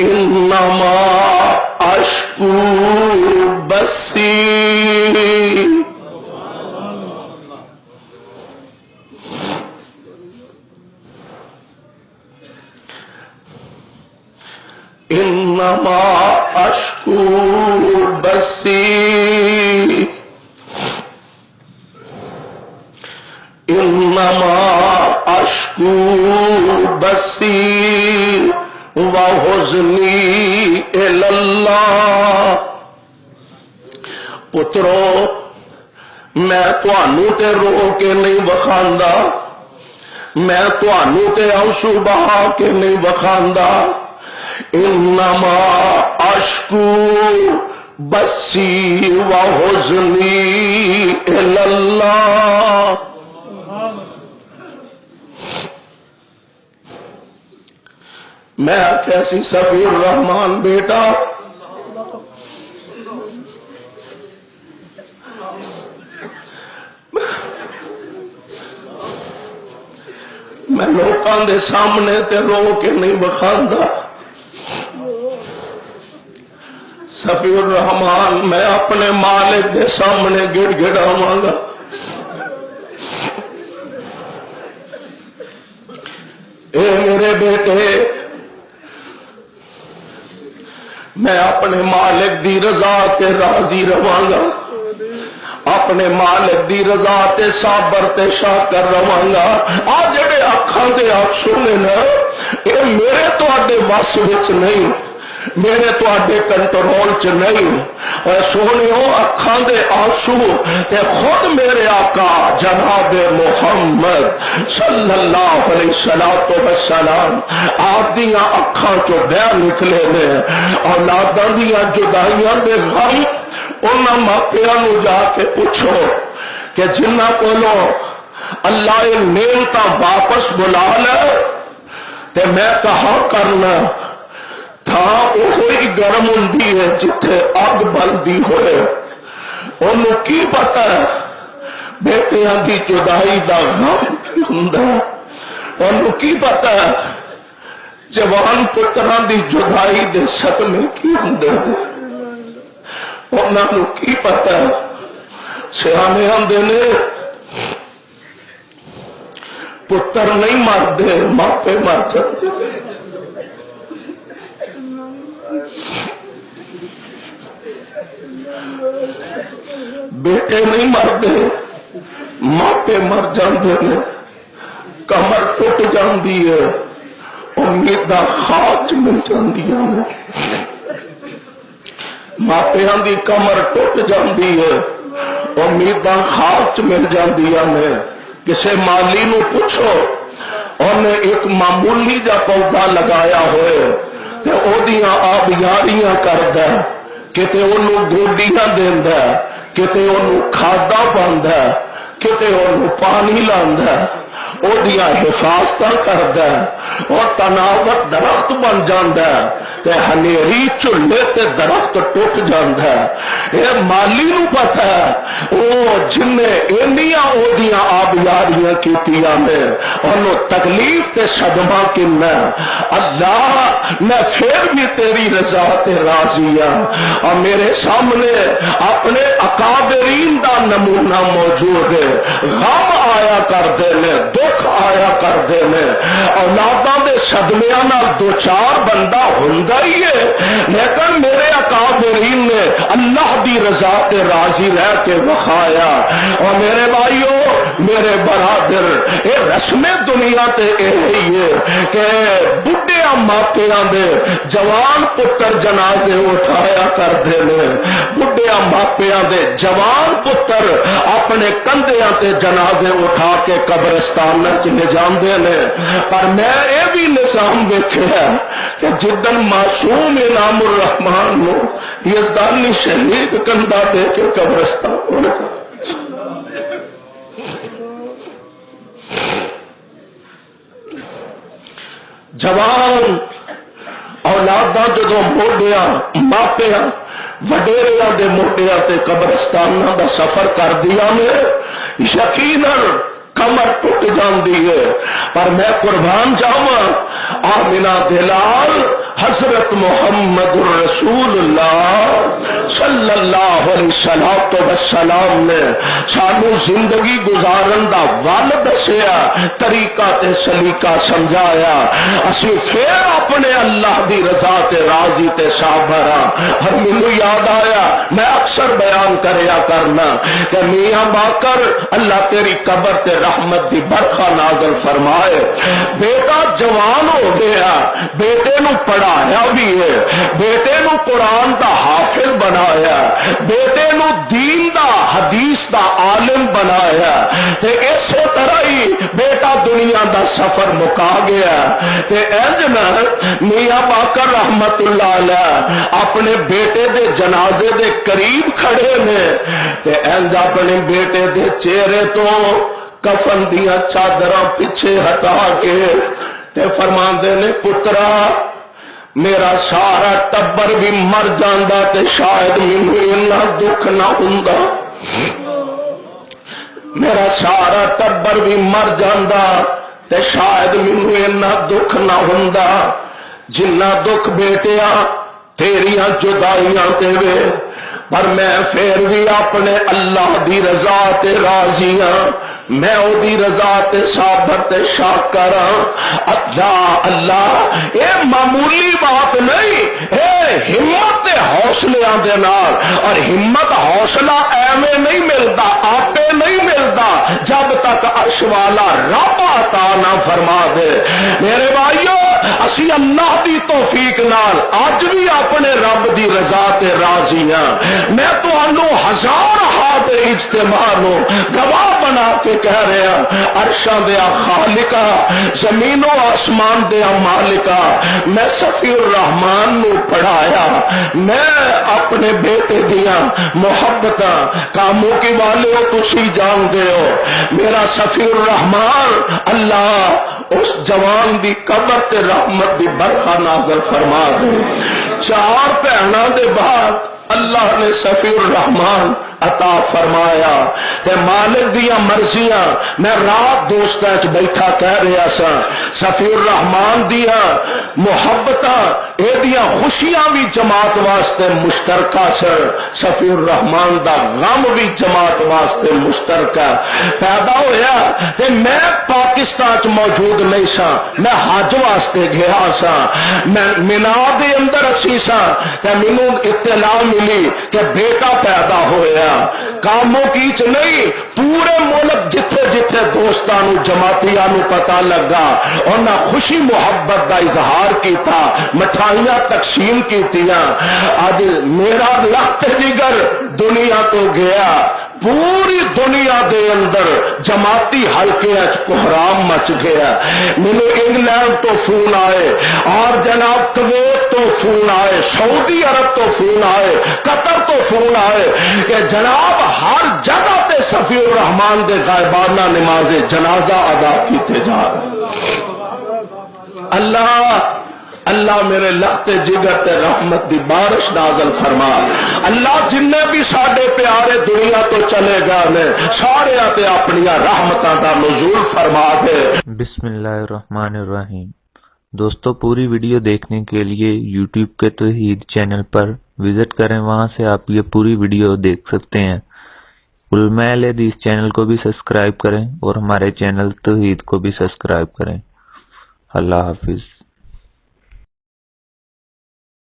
انما اشکو بسی انما اشکو بسی انما اشکو بسی وحزنی الی اللہ. پترو میں تانوں تے رو کے نہیں وکھاندا، میں تانوں تے آنسو بہا کے نہیں وکھاندا. انما اشکو بسی وحزنی الی اللہ. میں کیسی صفی الرحمان بیٹا، میں لوکاں دے سامنے تے رو کے نہیں بخاندا. صفی الرحمان میں اپنے مالک دے سامنے گڑ گڑاواں گا. اے میرے بیٹے، میں اپنے مالک دی رضا تے راضی رواں گا، اپنے مالک دی رضا تے صابر تے شاکر رواں گا. آ جڑے اکھاں دے آنسو نے نا، اے میرے تواڈے وس وچ نہیں، میرے تواڈے کنٹرول چ نہیں. اے سونیو، اکھاں دے آنسو تے خود میرے آقا جناب محمد صلی اللہ علیہ وسلم آپ دیاں اکھاں چو بہ نکلے نے. اولاداں دیاں جدائیاں دے غم انہاں ماپیاں نو جا کے پوچھو کہ جنہ کولو اللہ نعمتاں واپس بلا لے تے میں کہا کرنا تھا وہی گرم ہوندی ہے جتھے اگ بلدی ہوئے. انہوں کی پتہ ہے بیٹیاں دی جدائی دا غم کی ہوندا، انہوں کی پتہ ہے جوان پتراں دی جدائی دے صدمے کی ہوندے نے. انہوں کی پتہ ہے سیانے آندے نے پتر نہیں مردے ماپے مر جاندے نے. بیٹے نہیں مردے ماپے مر جاندے نے. کمر ٹوٹ جاندی ہے، امیداں خاک مل جاندیاں نے. ماپیاں دی کمر ٹوٹ جاندی ہے، امیداں خاک مل جاندیاں نے. کسے مالی نو پوچھو انہیں ایک معمولی جا پودا لگایا ہوئے تے او دیاں آبیاریاں کردا، کتے انہوں گوڈیاں دیندا، کتے انہوں کھادا پاندا، کتے انہوں پانی لاندا، او دیاں حفاظتاں کردا اور تناوت درخت بن جاندا تے ہنیری چلے تے درخت ٹوٹ جاندا. اے مالی نو پتہ ہے او جن نے اینیاں او دیاں آبیاریاں کیتیاں نے انہوں تکلیف تے صدمہ کنا. اللہ میں پھر بھی تیری رضا تے راضی ہاں. اور میرے سامنے اپنے اکابرین دا نمونہ موجود ہے. غم آیا کردے نے، دکھ آیا کردے نے، اولاداں دے صدمیاں نال دو چار بندہ ہوندا ہی ہے، لیکن میرے اکابرین نے اللہ دی رضا تے راضی رہ کے وکھایا. اور میرے بھائیو، میرے برادر، اے رسم دنیا تے یہی ہے کہ بڈھیاں ماپیاں دے جوان پتر جنازے اٹھایا کردے نے. بڈھیاں ماپیاں دے جوان پتر اپنے کندھیاں تے جنازے اٹھا کے قبرستان چ لے جاندے نے. پر میں اے بھی نظام ویکھیا کہ جدن معصوم انعام الرحمان نو یزدانی شہید کندا دے کے قبرستان اٹھا جوان اولاداں جدوں موڈیاں ماپیاں وڈیریاں دے موڈیاں تے قبرستاناں دا سفر کر دیا نے، یقیناً कमर टुट जाती है। पर मैं कुर्बान जावा आमिना दिलाल हजरत मुहम्मद रसूलुल्लाह सल्लल्लाहु अलैहि वसल्लम ने सानू जिंदगी गुजारन दा वल दसिया, तरीका ते सलीका समझाया। असी फिर अपने अल्लाह दी रजा ते राजी ते साबर हाँ। और मैनू याद आया, मैं अक्सर बयान करया करना कि मियां बाकर अल्लाह तेरी कबर ते रहमत दी बरखा नाज़िल फरमाए। बेटा जवान हो गया, बेटे नू पढ़ाया भी है, बेटे नू कुरान दा हाफिज बनाया, बेटे नू दीन दा हदीस दा आलिम बनाया। ते इसे तरह ही बेटा दुनिया दा सफर मुका गया। ते इंज ना मियां बाकर रहमतुल्लाह अलैह अपने बेटे दे जनाजे दे करीब खड़े ने ते इंज अपने बेटे दे चेहरे तो कफन दियां चादरां पीछे हटा के ते फरमांदे ने, पुत्रा मेरा सारा टब्बर भी मर जांदा ते शायद मैनू इन्ना दुख ना हुंदा। मेरा सारा टब्बर भी मर जांदा ते शायद मैनू इन्ना दुख ना हुंदा जिन्ना दुख बेटिया तेरियां जुदाइयां ते वे। पर मैं फिर भी अपने अल्लाह दी रजा ते राजी हाँ, मैं ओदी रजा ते साबर ते शाकर हाँ। अल्लाह अल्लाह ये मामूली बात नहीं, ये हिम्मत ते हौसलियां दे नाल। और हिम्मत हौसला एवें नहीं मिलता, आपे नहीं मिलता जब तक अर्श वाला रब अता ना फरमा दे। मेरे भाइयों असी अल्लाह दी तौफीक नाल अज भी अपने रब दी रजा ते राजी हाँ। मैं तुहानू हजार हाथ इज्तिमा नो गवाह बना के कह रहा, अरशा दिया खालिका जमीनो आसमान दिया मालिका, मैं सफीउर रहमान नू पढ़ाया। मैं अपने बेटे दिया मुहब्बत कामों के वाले हो तुसी जानते हो। मेरा सफीउर रहमान अल्लाह उस जवान दी कबर ते रहमत दी बरखा नाज़िल फरमा दे। चार भैणों दे बाद अल्लाह ने सफीउर रहमान अता फरमाया ते मालिक दिया मर्जियां। मैं रात दोस्तां च बैठा कह रहा सा, सफीउर रहमान दिया मुहब्बतां एदियां खुशियां भी जमात वास्ते मुश्तरका सन, सफीउर रहमान दा गम भी जमात वास्ते मुश्तरका पैदा होया। ते मैं पाकिस्तान च मौजूद नहीं सा, मैं हज वास्ते गया सा, मैं मिना दे अंदर असी सा ते मैनू इत्तला मिली कि बेटा पैदा होया। कामों की च नहीं, पूरे मुल्क जिथे जिथे दोस्तां नू जमातियां नू पता लगा उन्हां खुशी मुहब्बत का इजहार किया, मिठाइयां तकसीम कीतियां। अज मेरा लख्त जिगर दुनिया तो गया, पूरी दुनिया दे अंदर जमाती हल्के कोहराम मच गया। मैनू इंग्लैंड तो फोन आए और जनाब कुवैत तो फोन आए, सऊदी अरब तो फोन आए, कतर तो फोन आए कि जनाब हर जगह ते सफीउर रहमान दे गायबाना नमाजे जनाजा अदा किए जा रहे। अल्लाह अल्लाह मेरे लखते जिगर ते रहमत दी बारिश नाज़िल फरमा। अल्लाह जिन्ने भी साडे प्यारे दुनिया तो चले गए ने सारे ते अपनियां रहमतां दा नुज़ूल फरमा दे। बिस्मिल्लाहिर्रहमानिर्रहीम। दोस्तों पूरी वीडियो देखने के लिए YouTube के तौहीद चैनल पर विजिट करें, वहां से आप ये पूरी वीडियो देख सकते हैं। उलमा अहले हदीस चैनल को भी सब्सक्राइब करें और हमारे चैनल तौहीद को भी सब्सक्राइब करें। अल्लाह हाफिज।